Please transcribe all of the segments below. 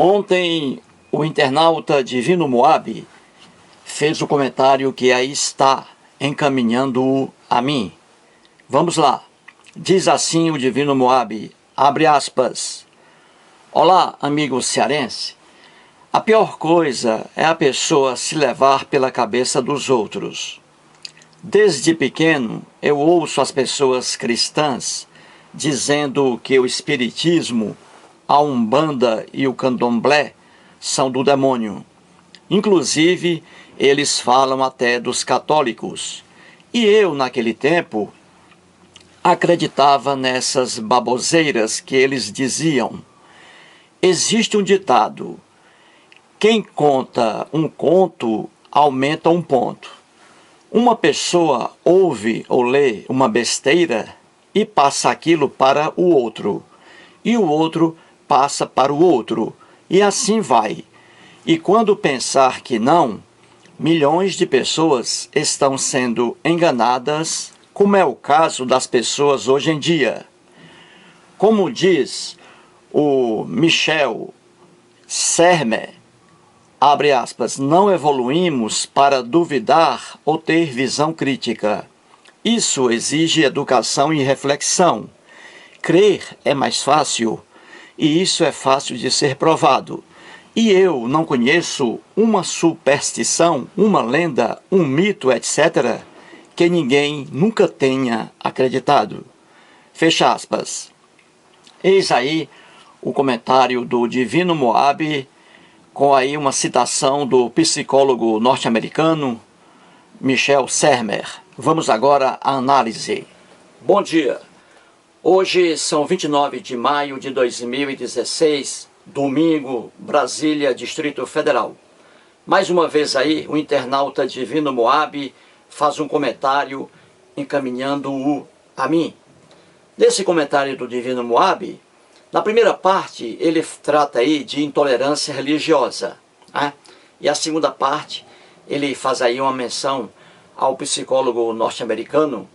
Ontem, o internauta Divino Moab fez o comentário que aí está encaminhando-o a mim. Vamos lá. Diz assim o Divino Moab, abre aspas. Olá, amigo cearense. A pior coisa é a pessoa se levar pela cabeça dos outros. Desde pequeno, eu ouço as pessoas cristãs dizendo que o espiritismo, a umbanda e o candomblé são do demônio. Inclusive, eles falam até dos católicos. E eu, naquele tempo, acreditava nessas baboseiras que eles diziam. Existe um ditado: quem conta um conto aumenta um ponto. Uma pessoa ouve ou lê uma besteira e passa aquilo para o outro, e o outro passa para o outro, e assim vai. E quando pensar que não, milhões de pessoas estão sendo enganadas, como é o caso das pessoas hoje em dia. Como diz o Michel Sermer, abre aspas, não evoluímos para duvidar ou ter visão crítica. Isso exige educação e reflexão. Crer é mais fácil, e isso é fácil de ser provado. E eu não conheço uma superstição, uma lenda, um mito, etc., que ninguém nunca tenha acreditado. Fecha aspas. Eis aí o comentário do Divino Moab, com aí uma citação do psicólogo norte-americano Michel Sermer. Vamos agora à análise. Bom dia. Hoje são 29 de maio de 2016, domingo, Brasília, Distrito Federal. Mais uma vez aí, o internauta Divino Moab faz um comentário encaminhando-o a mim. Nesse comentário do Divino Moab, na primeira parte, ele trata aí de intolerância religiosa, né? E a segunda parte, ele faz aí uma menção ao psicólogo norte-americano,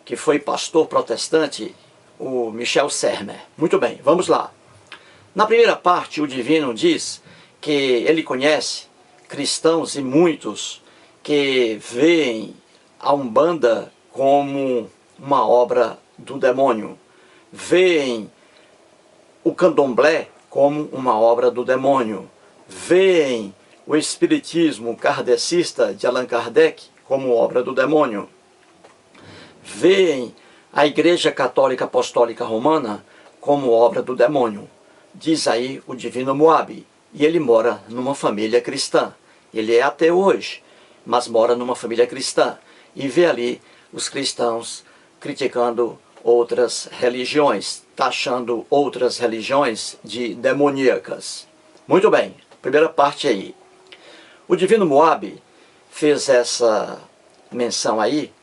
que foi pastor protestante, o Michel Sermer. Muito bem, vamos lá. Na primeira parte, o Divino diz que ele conhece cristãos e muitos que veem a Umbanda como uma obra do demônio, veem o candomblé como uma obra do demônio, veem o espiritismo kardecista de Allan Kardec como obra do demônio, veem a Igreja Católica Apostólica Romana como obra do demônio. Diz aí o Divino Moab, e ele mora numa família cristã. Ele é ateu hoje, mas mora numa família cristã, e vê ali os cristãos criticando outras religiões, taxando outras religiões de demoníacas. Muito bem, primeira parte aí. O Divino Moab fez essa menção aí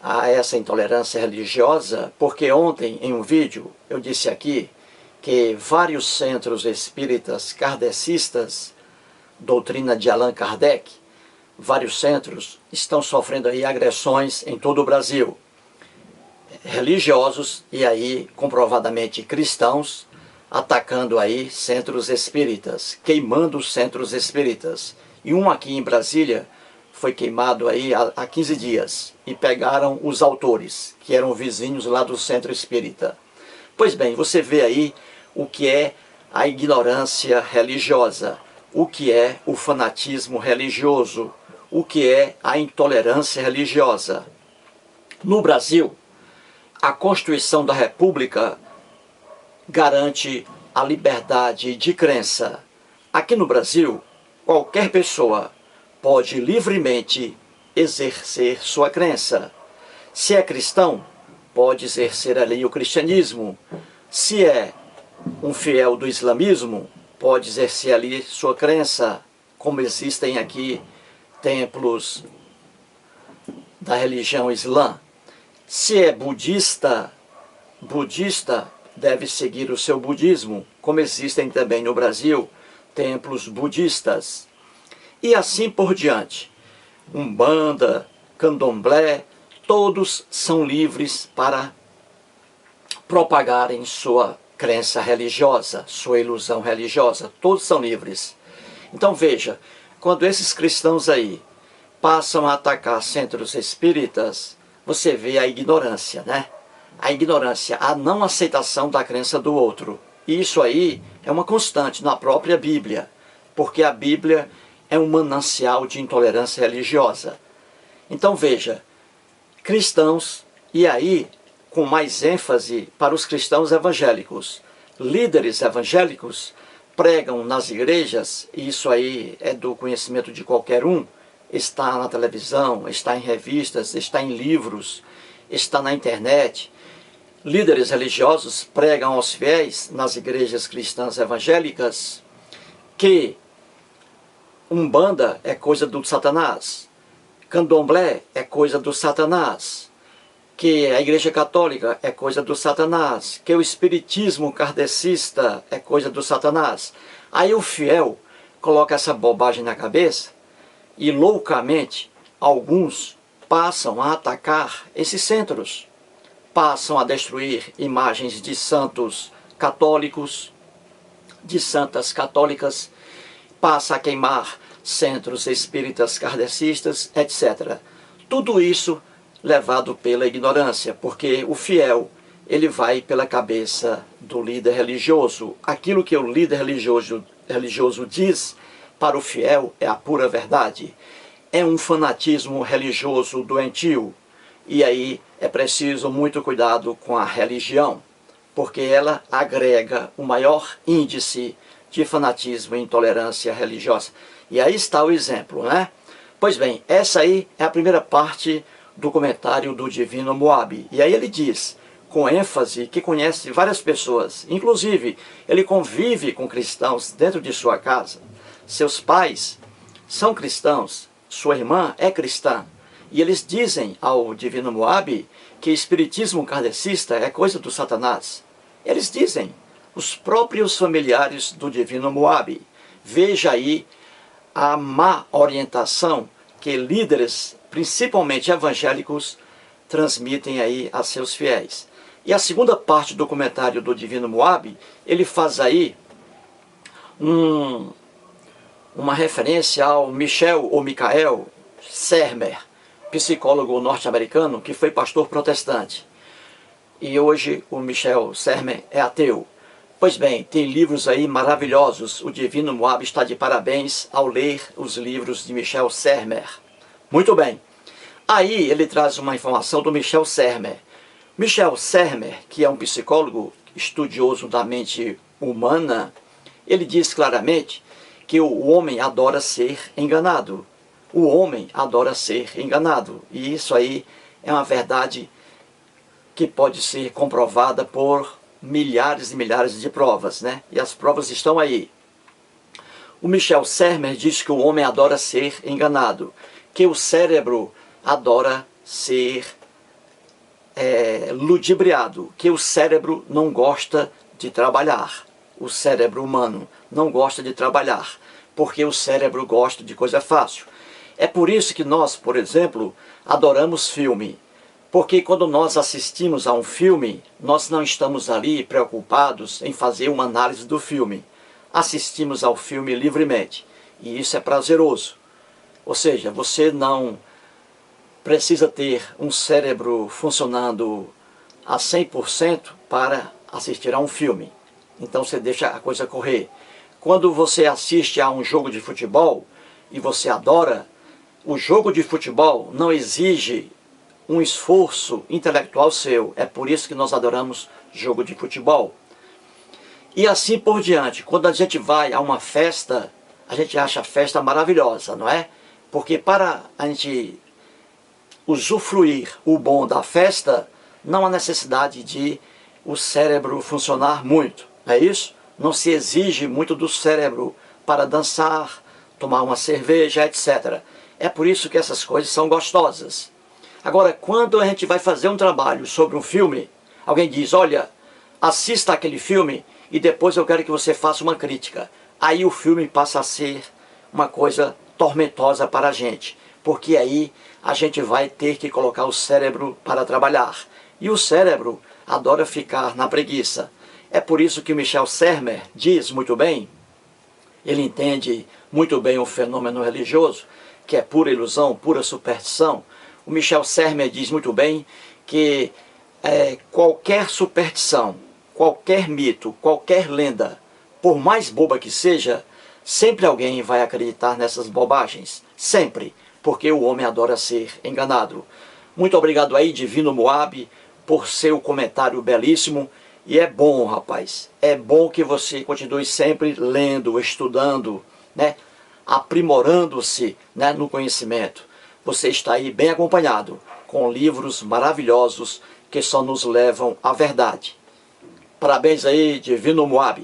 a essa intolerância religiosa, porque ontem em um vídeo eu disse aqui que vários centros espíritas kardecistas, doutrina de Allan Kardec, vários centros estão sofrendo aí agressões em todo o Brasil. Religiosos e aí comprovadamente cristãos atacando aí centros espíritas, queimando os centros espíritas. E um aqui em Brasília foi queimado aí há 15 dias e pegaram os autores, que eram vizinhos lá do centro espírita. Pois bem, você vê aí o que é a ignorância religiosa, o que é o fanatismo religioso, o que é a intolerância religiosa. No Brasil, a Constituição da República garante a liberdade de crença. Aqui no Brasil, qualquer pessoa pode livremente exercer sua crença. Se é cristão, pode exercer ali o cristianismo. Se é um fiel do islamismo, pode exercer ali sua crença, como existem aqui templos da religião islã. Se é budista deve seguir o seu budismo, como existem também no Brasil templos budistas. E assim por diante. Umbanda, candomblé, todos são livres para propagarem sua crença religiosa, sua ilusão religiosa. Todos são livres. Então veja, quando esses cristãos aí passam a atacar centros espíritas, você vê a ignorância, né? A ignorância, a não aceitação da crença do outro. E isso aí é uma constante na própria Bíblia, porque a Bíblia é um manancial de intolerância religiosa. Então veja, cristãos, e aí com mais ênfase para os cristãos evangélicos, líderes evangélicos pregam nas igrejas, e isso aí é do conhecimento de qualquer um, está na televisão, está em revistas, está em livros, está na internet. Líderes religiosos pregam aos fiéis nas igrejas cristãs evangélicas que Umbanda é coisa do Satanás, Candomblé é coisa do Satanás, que a Igreja Católica é coisa do Satanás, que o Espiritismo kardecista é coisa do Satanás. Aí o fiel coloca essa bobagem na cabeça e loucamente alguns passam a atacar esses centros, passam a destruir imagens de santos católicos, de santas católicas, passa a queimar centros espíritas kardecistas, etc. Tudo isso levado pela ignorância, porque o fiel, ele vai pela cabeça do líder religioso. Aquilo que o líder religioso diz para o fiel é a pura verdade. É um fanatismo religioso doentio. E aí é preciso muito cuidado com a religião, porque ela agrega o maior índice de fanatismo e intolerância religiosa. E aí está o exemplo, né? Pois bem, essa aí é a primeira parte do comentário do Divino Moabe. E aí ele diz, com ênfase, que conhece várias pessoas. Inclusive, ele convive com cristãos dentro de sua casa. Seus pais são cristãos, sua irmã é cristã. E eles dizem ao Divino Moabe que espiritismo kardecista é coisa do Satanás. Eles dizem, os próprios familiares do Divino Moabe. Veja aí a má orientação que líderes, principalmente evangélicos, transmitem aí a seus fiéis. E a segunda parte do comentário do Divino Moabe, ele faz aí uma referência ao Michael Sermer, psicólogo norte-americano que foi pastor protestante. E hoje o Michael Sermer é ateu. Pois bem, tem livros aí maravilhosos. O Divino Moabe está de parabéns ao ler os livros de Michael Sermer. Muito bem. Aí ele traz uma informação do Michael Sermer. Michael Sermer, que é um psicólogo estudioso da mente humana, ele diz claramente que o homem adora ser enganado. O homem adora ser enganado. E isso aí é uma verdade que pode ser comprovada por milhares e milhares de provas, né? E as provas estão aí. O Michael Sermer diz que o homem adora ser enganado, que o cérebro adora ser ludibriado, que o cérebro não gosta de trabalhar. O cérebro humano não gosta de trabalhar, porque o cérebro gosta de coisa fácil. É por isso que nós, por exemplo, adoramos filme. Porque quando nós assistimos a um filme, nós não estamos ali preocupados em fazer uma análise do filme. Assistimos ao filme livremente. E isso é prazeroso. Ou seja, você não precisa ter um cérebro funcionando a 100% para assistir a um filme. Então você deixa a coisa correr. Quando você assiste a um jogo de futebol e você adora, o jogo de futebol não exige um esforço intelectual seu. É por isso que nós adoramos jogo de futebol. E assim por diante. Quando a gente vai a uma festa, a gente acha a festa maravilhosa, não é? Porque para a gente usufruir o bom da festa, não há necessidade de o cérebro funcionar muito. Não é isso? Não se exige muito do cérebro para dançar, tomar uma cerveja, etc. É por isso que essas coisas são gostosas. Agora, quando a gente vai fazer um trabalho sobre um filme, alguém diz, olha, assista aquele filme e depois eu quero que você faça uma crítica. Aí o filme passa a ser uma coisa tormentosa para a gente, porque aí a gente vai ter que colocar o cérebro para trabalhar. E o cérebro adora ficar na preguiça. É por isso que Michel Sermer diz muito bem, ele entende muito bem o fenômeno religioso, que é pura ilusão, pura superstição. O Michel Sermer diz muito bem que qualquer superstição, qualquer mito, qualquer lenda, por mais boba que seja, sempre alguém vai acreditar nessas bobagens. Sempre. Porque o homem adora ser enganado. Muito obrigado aí, Divino Moab, por seu comentário belíssimo. E é bom, rapaz, é bom que você continue sempre lendo, estudando, né? Aprimorando-se, né, no conhecimento. Você está aí bem acompanhado, com livros maravilhosos que só nos levam à verdade. Parabéns aí, Divino Moab.